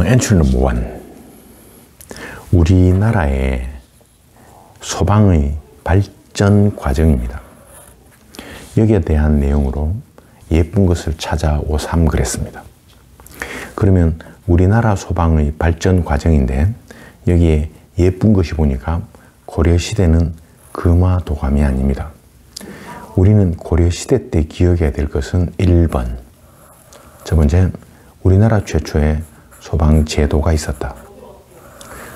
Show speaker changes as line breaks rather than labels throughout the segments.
엔트리 넘버 1. 우리나라의 소방의 발전 과정입니다. 여기에 대한 내용으로 예쁜 것을 찾아오삼 그랬습니다. 그러면 우리나라 소방의 발전 과정인데 여기에 예쁜 것이 보니까 고려시대는 금화도감이 아닙니다. 우리는 고려시대 때 기억해야 될 것은 1번. 첫 번째, 우리나라 최초의 소방제도가 있었다.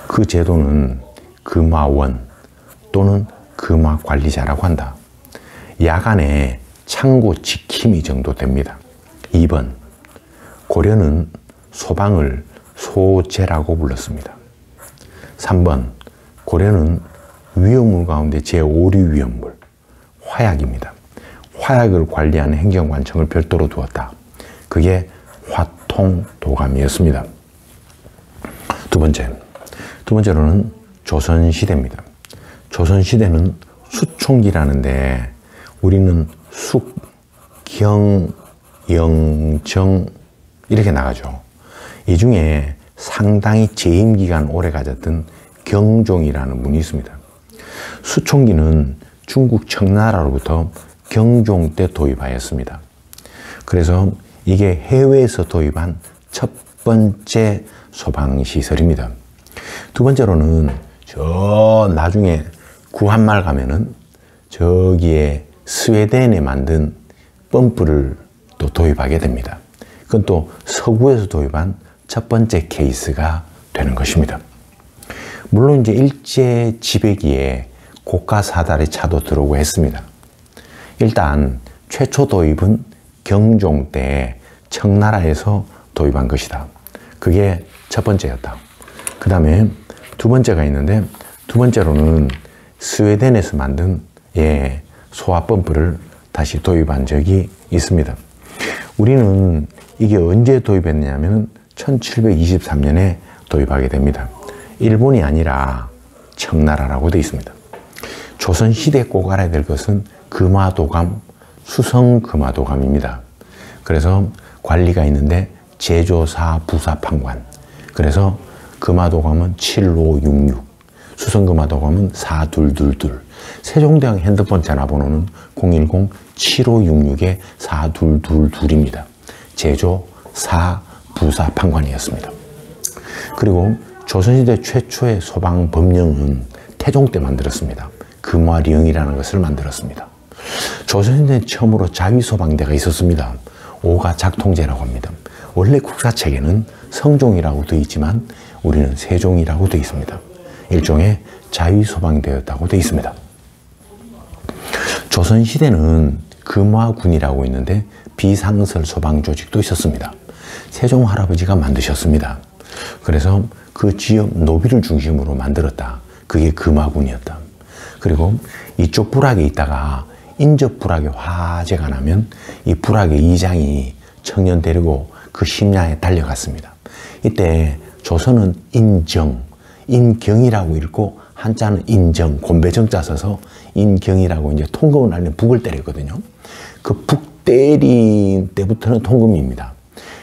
그 제도는 금화원 또는 금화관리자라고 한다. 야간에 창고 지킴이 정도 됩니다. 2번, 고려는 소방을 소제라고 불렀습니다. 3번, 고려는 위험물 가운데 제5류 위험물, 화약입니다. 화약을 관리하는 행정관청을 별도로 두었다. 그게 화통도감이었습니다. 두 번째로는 조선시대입니다. 조선시대는 수총기라는데 우리는 숙, 경, 영, 정 이렇게 나가죠. 이 중에 상당히 재임기간 오래 가졌던 경종이라는 분이 있습니다. 수총기는 중국 청나라로부터 경종 때 도입하였습니다. 그래서 이게 해외에서 도입한 첫 번째 소방시설입니다. 두 번째로는 저 나중에 구한말 가면은 저기에 스웨덴에 만든 펌프를 또 도입하게 됩니다. 그건 또 서구에서 도입한 첫 번째 케이스가 되는 것입니다. 물론 이제 일제 지배기에 고가 사다리 차도 들어오고 했습니다. 일단 최초 도입은 경종 때 청나라에서 도입한 것이다. 그게 첫 번째였다. 그 다음에 두 번째가 있는데 두 번째로는 스웨덴에서 만든 소화펌프를 다시 도입한 적이 있습니다. 우리는 이게 언제 도입했냐면 1723년에 도입하게 됩니다. 일본이 아니라 청나라라고 되어 있습니다. 조선시대에 꼭 알아야 될 것은 금화도감, 수성금화도감입니다. 그래서 관리가 있는데 제조사, 부사, 판관. 그래서 금화도감은 7566, 수성금화도감은 4222. 세종대왕 핸드폰 전화번호는 010-7566-4222입니다. 제조, 사, 부사, 판관이었습니다. 그리고 조선시대 최초의 소방법령은 태종 때 만들었습니다. 금화령이라는 것을 만들었습니다. 조선시대 처음으로 자위소방대가 있었습니다. 오가 작통제라고 합니다. 원래 국사책에는 성종이라고 되어 있지만 우리는 세종이라고 되어 있습니다. 일종의 자위소방대였다고 되어 있습니다. 조선시대는 금화군이라고 있는데 비상설 소방조직도 있었습니다. 세종 할아버지가 만드셨습니다. 그래서 그 지역 노비를 중심으로 만들었다. 그게 금화군이었다. 그리고 이쪽 부락에 있다가 인접 부락에 화재가 나면 이 부락의 이장이 청년 데리고 그 심야에 달려갔습니다. 이때 조선은 인정, 인경이라고 읽고 한자는 인정, 곤배정자 써서 인경이라고 이제 통금을 날리면 북을 때렸거든요. 그 북 때린 때부터는 통금입니다.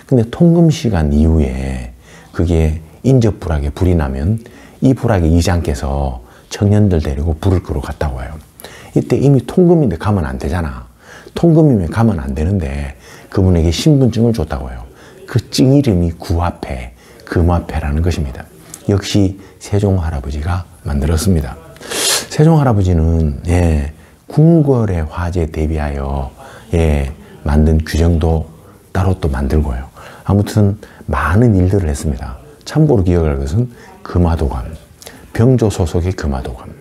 근데 통금 시간 이후에 그게 인접 부락에 불이 나면 이 부락의 이장께서 청년들 데리고 불을 끄러 갔다고 해요. 이때 이미 통금인데 가면 안 되잖아. 통금이면 가면 안 되는데 그분에게 신분증을 줬다고 해요. 그 증 이름이 구화패, 금화패라는 것입니다. 역시 세종 할아버지가 만들었습니다. 세종 할아버지는 궁궐의 화재 대비하여 만든 규정도 따로 또 만들고요. 아무튼 많은 일들을 했습니다. 참고로 기억할 것은 금화도감, 병조 소속의 금화도감,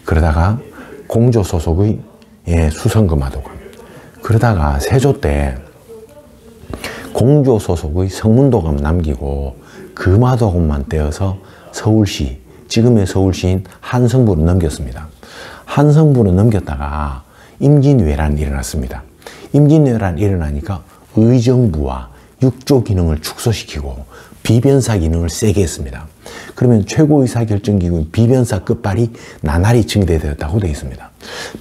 그러다가 공조 소속의 수성금화도감, 그러다가 세조 때 공조 소속의 성문도감 남기고 금화도감만 떼어서 서울시, 지금의 서울시인 한성부로 넘겼습니다. 한성부로 넘겼다가 임진왜란이 일어났습니다. 임진왜란이 일어나니까 의정부와 육조 기능을 축소시키고 비변사 기능을 세게 했습니다. 그러면 최고의사결정기구인 비변사 끝발이 나날이 증대되었다고 되어 있습니다.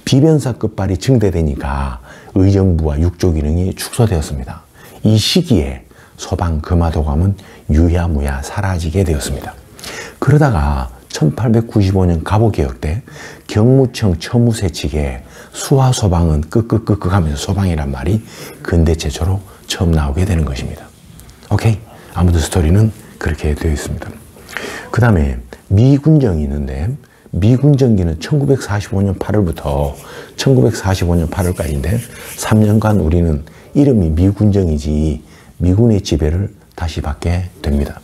비변사 끝발이 증대되니까 의정부와 육조 기능이 축소되었습니다. 이 시기에 소방 금화도감은 유야무야 사라지게 되었습니다. 그러다가 1895년 갑오개혁 때 경무청 처무새 측에 수화소방은 끄끄끄끄 하면서 소방이란 말이 근대 최초로 처음 나오게 되는 것입니다. 오케이? 아무튼 스토리는 그렇게 되어 있습니다. 그 다음에 미군정이 있는데 미군정기는 1945년 8월부터 1945년 8월까지인데 3년간 우리는 이름이 미군정이지 미군의 지배를 다시 받게 됩니다.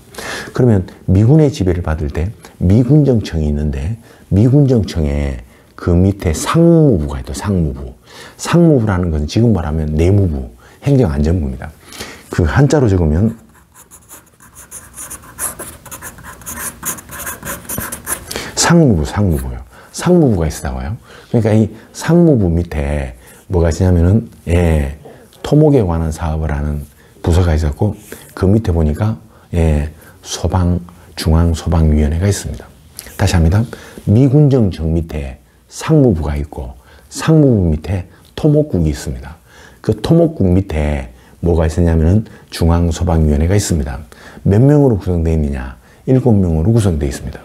그러면 미군의 지배를 받을 때 미군정청이 있는데 미군정청에 그 밑에 상무부가 있죠. 상무부. 상무부라는 것은 지금 말하면 내무부, 행정안전부입니다. 그 한자로 적으면 상무부요. 상무부가 있어 나와요. 그러니까 이 상무부 밑에 뭐가 있냐면은, 예, 토목에 관한 사업을 하는 부서가 있었고, 그 밑에 보니까, 예, 중앙소방위원회가 있습니다. 다시 합니다. 미군정청 밑에 상무부가 있고, 상무부 밑에 토목국이 있습니다. 그 토목국 밑에 뭐가 있었냐면은 중앙소방위원회가 있습니다. 몇 명으로 구성되어 있느냐? 7명으로 구성되어 있습니다.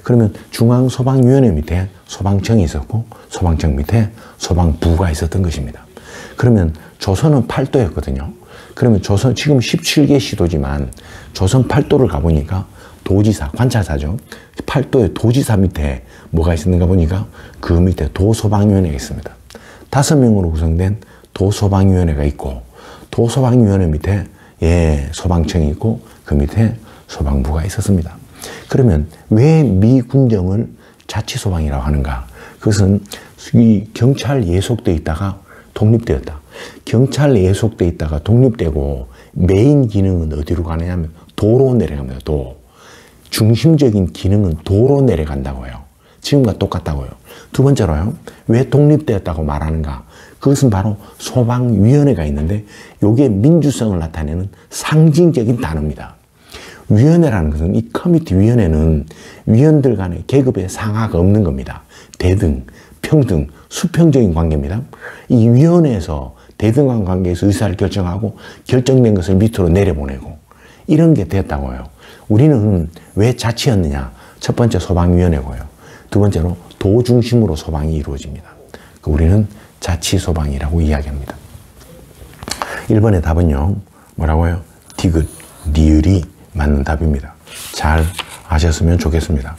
그러면 중앙소방위원회 밑에 소방청이 있었고 소방청 밑에 소방부가 있었던 것입니다. 그러면 조선은 8도였거든요. 그러면 조선 지금 17개 시도지만 조선 8도를 가보니까 도지사, 관찰사죠. 8도의 도지사 밑에 뭐가 있었는가 보니까 그 밑에 도소방위원회가 있습니다. 5명으로 구성된 도소방위원회가 있고 도소방위원회 밑에, 예, 소방청이 있고 그 밑에 소방부가 있었습니다. 그러면 왜 미군정을 자치소방이라고 하는가? 그것은 이 경찰 예속돼 있다가 독립되었다. 경찰 예속돼 있다가 독립되고 메인 기능은 어디로 가느냐면 도로 내려갑니다. 도. 중심적인 기능은 도로 내려간다고요. 지금과 똑같다고요. 두 번째로요. 왜 독립되었다고 말하는가? 그것은 바로 소방위원회가 있는데 이게 민주성을 나타내는 상징적인 단어입니다. 위원회라는 것은 이 커미티 위원회는 위원들 간의 계급의 상하가 없는 겁니다. 대등, 평등, 수평적인 관계입니다. 이 위원회에서 대등한 관계에서 의사를 결정하고 결정된 것을 밑으로 내려보내고 이런 게 됐다고요. 우리는 왜 자치였느냐? 첫 번째 소방위원회고요. 두 번째로 도 중심으로 소방이 이루어집니다. 우리는 자치소방이라고 이야기합니다. 1번의 답은요. 뭐라고요? 디귿, 니을이 맞는 답입니다. 잘 아셨으면 좋겠습니다.